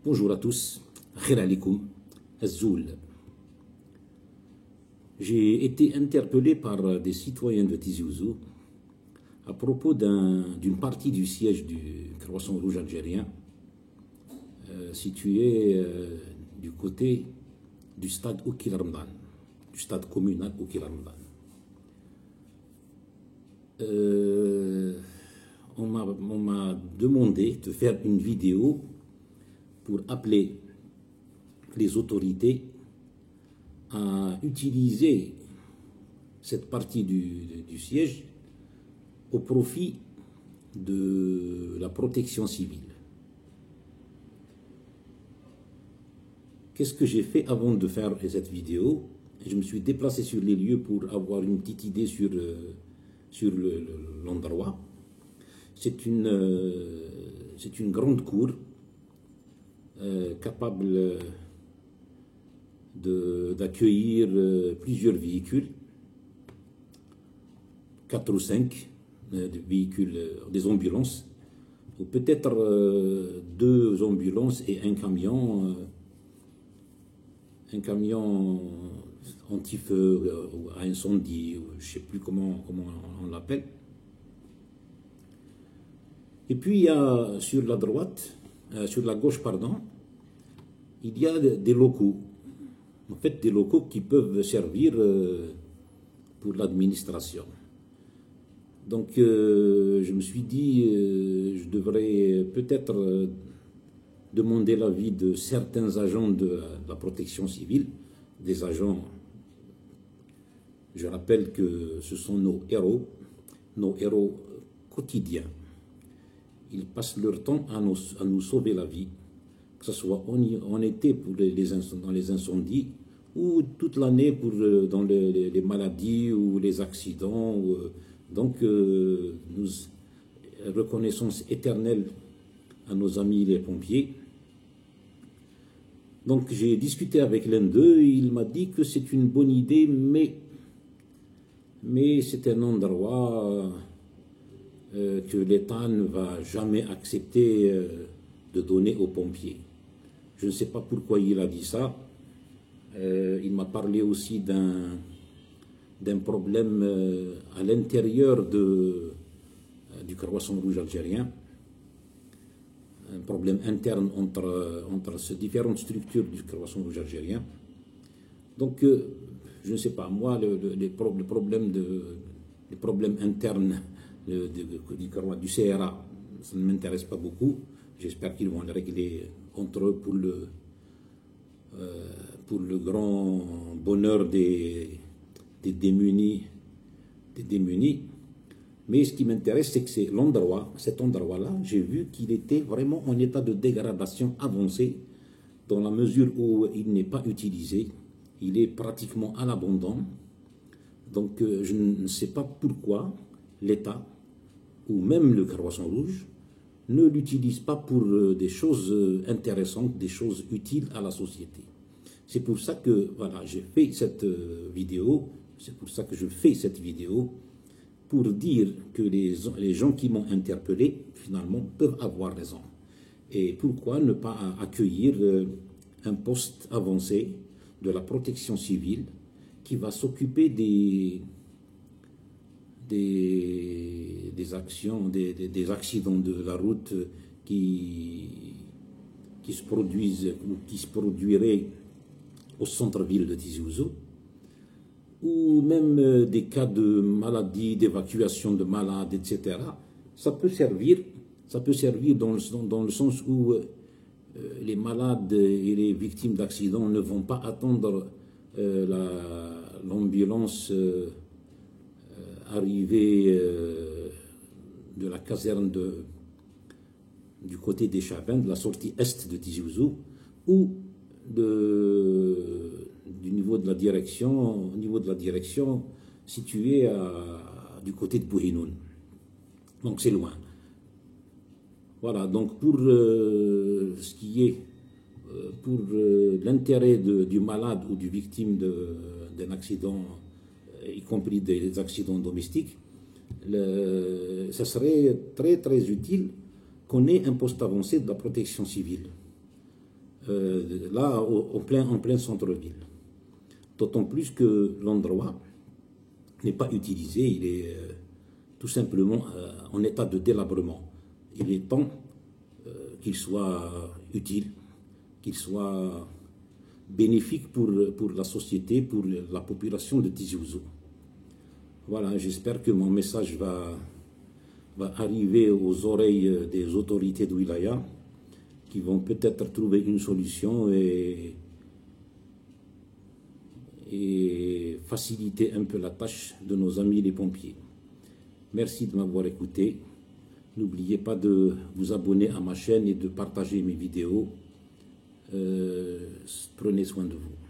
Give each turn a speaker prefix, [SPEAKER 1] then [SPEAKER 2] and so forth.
[SPEAKER 1] Bonjour à tous, Khir alikoum, Azzoul. J'ai été interpellé par des citoyens de Tizi Ouzou à propos d'une partie du siège du Croissant Rouge algérien situé du côté du stade Oukil Ramadan, du stade communal Oukil Ramadan. On m'a demandé de faire une vidéo pour appeler les autorités à utiliser cette partie du siège au profit de la protection civile. Qu'est-ce que j'ai fait avant de faire cette vidéo? Je me suis déplacé sur les lieux pour avoir une petite idée sur l'endroit. C'est une grande cour capable d'accueillir plusieurs véhicules, 4 ou 5 véhicules, des ambulances, ou peut-être 2 ambulances et un camion anti-feu, à incendie, je ne sais plus comment on l'appelle. Et puis il y a sur la gauche, il y a des locaux, en fait des locaux qui peuvent servir pour l'administration. Donc je me suis dit, je devrais peut-être demander l'avis de certains agents de la protection civile, des agents, je rappelle que ce sont nos héros quotidiens. Ils passent leur temps à nous sauver la vie, que ce soit en été pour dans les incendies ou toute l'année dans les maladies ou les accidents. Donc, nous reconnaissance éternelle à nos amis les pompiers. Donc, j'ai discuté avec l'un d'eux, il m'a dit que c'est une bonne idée, mais c'est un endroit que l'État ne va jamais accepter de donner aux pompiers. Je ne sais pas pourquoi il a dit ça. Il m'a parlé aussi d'un problème à l'intérieur du Croissant Rouge algérien, un problème interne entre ces différentes structures du Croissant Rouge algérien. Donc, je ne sais pas, moi, les problèmes internes du CRA, ça ne m'intéresse pas beaucoup. J'espère qu'ils vont le régler entre eux pour le grand bonheur des démunis. Mais ce qui m'intéresse, c'est que cet endroit-là, j'ai vu qu'il était vraiment en état de dégradation avancée, dans la mesure où il n'est pas utilisé. Il est pratiquement à l'abandon. Donc je ne sais pas pourquoi l'État ou même le Croissant Rouge ne l'utilise pas pour des choses intéressantes, des choses utiles à la société. C'est pour ça que voilà, j'ai fait cette vidéo. C'est pour ça que je fais cette vidéo, pour dire que les gens qui m'ont interpellé, finalement, peuvent avoir raison. Et pourquoi ne pas accueillir un poste avancé de la protection civile qui va s'occuper des accidents de la route qui se produisent ou qui se produiraient au centre-ville de Tizi Ouzou, ou même des cas de maladie, d'évacuation de malades, etc. Ça peut servir dans le sens où les malades et les victimes d'accidents ne vont pas attendre l'ambulance arrivée de la caserne du côté des Chavins, de la sortie est de Tizi Ouzou, ou au niveau de la direction située du côté de Bouhinoun. Donc c'est loin. Voilà, donc pour ce qui est pour l'intérêt du malade ou du victime d'un accident, y compris des accidents domestiques, ça serait très très utile qu'on ait un poste avancé de la protection civile. là, en plein centre-ville. D'autant plus que l'endroit n'est pas utilisé, il est tout simplement en état de délabrement. Il est temps qu'il soit utile, qu'il soit bénéfique pour la société, pour la population de Tizi Ouzou. Voilà, j'espère que mon message va arriver aux oreilles des autorités de Wilaya, qui vont peut-être trouver une solution et faciliter un peu la tâche de nos amis les pompiers. Merci de m'avoir écouté. N'oubliez pas de vous abonner à ma chaîne et de partager mes vidéos. Prenez soin de vous.